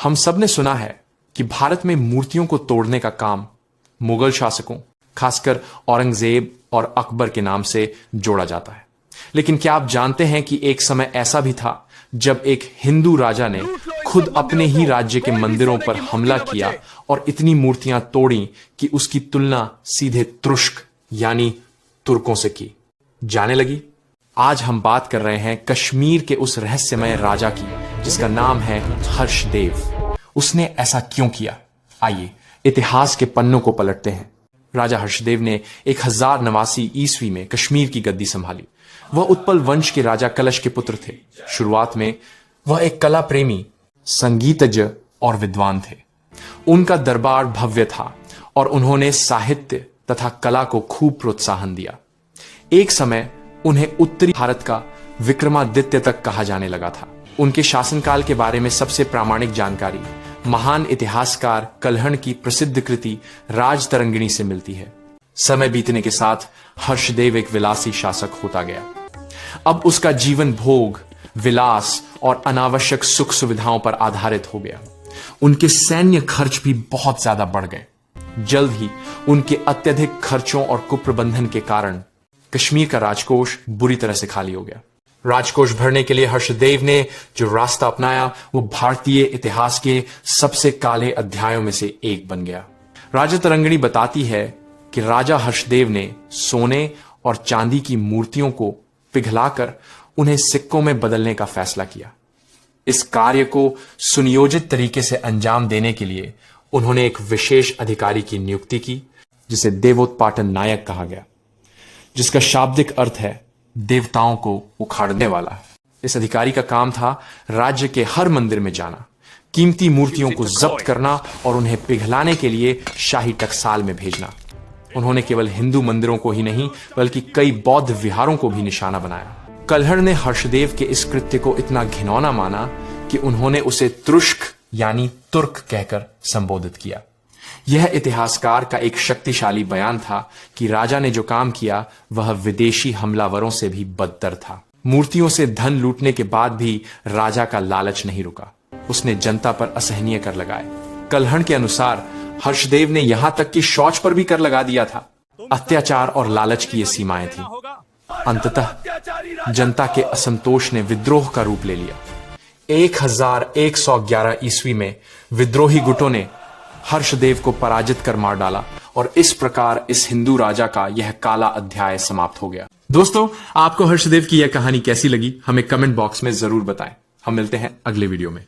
हम सब ने सुना है कि भारत में मूर्तियों को तोड़ने का काम मुगल शासकों, खासकर औरंगजेब और अकबर के नाम से जोड़ा जाता है। लेकिन क्या आप जानते हैं कि एक समय ऐसा भी था जब एक हिंदू राजा ने खुद अपने ही राज्य के मंदिरों पर हमला किया और इतनी मूर्तियां तोड़ी कि उसकी तुलना सीधे तुर्क यानी तुर्कों से की जाने लगी। आज हम बात कर रहे हैं कश्मीर के उस रहस्यमय राजा की जिसका नाम है हर्षदेव। उसने ऐसा क्यों किया? आइए इतिहास के पन्नों को पलटते हैं। राजा हर्षदेव ने 1089 ईस्वी में कश्मीर की गद्दी संभाली। वह उत्पल वंश के राजा कलश के पुत्र थे। शुरुआत में वह एक कला प्रेमी, संगीतज्ञ और विद्वान थे। उनका दरबार भव्य था और उन्होंने साहित्य तथा कला को खूब प्रोत्साहन दिया। एक समय उन्हें उत्तरी भारत का विक्रमादित्य तक कहा जाने लगा था। उनके शासनकाल के बारे में सबसे प्रामाणिक जानकारी महान इतिहासकार कल्हण की प्रसिद्ध कृति राजतरंगिणी से मिलती है। समय बीतने के साथ हर्षदेव एक विलासी शासक होता गया। अब उसका जीवन भोग, विलास और अनावश्यक सुख सुविधाओं पर आधारित हो गया। उनके सैन्य खर्च भी बहुत ज्यादा बढ़ गए। जल्द ही उनके अत्यधिक खर्चों और कुप्रबंधन के कारण कश्मीर का राजकोष बुरी तरह से खाली हो गया। राजकोष भरने के लिए हर्षदेव ने जो रास्ता अपनाया वो भारतीय इतिहास के सबसे काले अध्यायों में से एक बन गया। राजतरंगिणी बताती है कि राजा हर्षदेव ने सोने और चांदी की मूर्तियों को पिघलाकर उन्हें सिक्कों में बदलने का फैसला किया। इस कार्य को सुनियोजित तरीके से अंजाम देने के लिए उन्होंने एक विशेष अधिकारी की नियुक्ति की जिसे देवोत्पाटन नायक कहा गया, जिसका शाब्दिक अर्थ है देवताओं को उखाड़ने वाला। इस अधिकारी का काम था राज्य के हर मंदिर में जाना, कीमती मूर्तियों को जब्त करना और उन्हें पिघलाने के लिए शाही टकसाल में भेजना। उन्होंने केवल हिंदू मंदिरों को ही नहीं बल्कि कई बौद्ध विहारों को भी निशाना बनाया। कल्हण ने हर्षदेव के इस कृत्य को इतना घिनौना माना कि उन्होंने उसे तुर्क यानी तुर्क कहकर संबोधित किया। यह इतिहासकार का एक शक्तिशाली बयान था कि राजा ने जो काम किया वह विदेशी हमलावरों से भी बदतर था। मूर्तियों से धन लूटने के बाद भी राजा का लालच नहीं रुका। उसने जनता पर असहनीय कर लगाए। कल्हण के अनुसार हर्षदेव ने यहां तक कि शौच पर भी कर लगा दिया था। अत्याचार और लालच की ये सीमाएं थी। अंततः जनता के असंतोष ने विद्रोह का रूप ले लिया। 1111 ईस्वी में विद्रोही गुटों ने हर्षदेव को पराजित कर मार डाला और इस प्रकार इस हिंदू राजा का यह काला अध्याय समाप्त हो गया। दोस्तों, आपको हर्षदेव की यह कहानी कैसी लगी हमें कमेंट बॉक्स में जरूर बताएं। हम मिलते हैं अगले वीडियो में।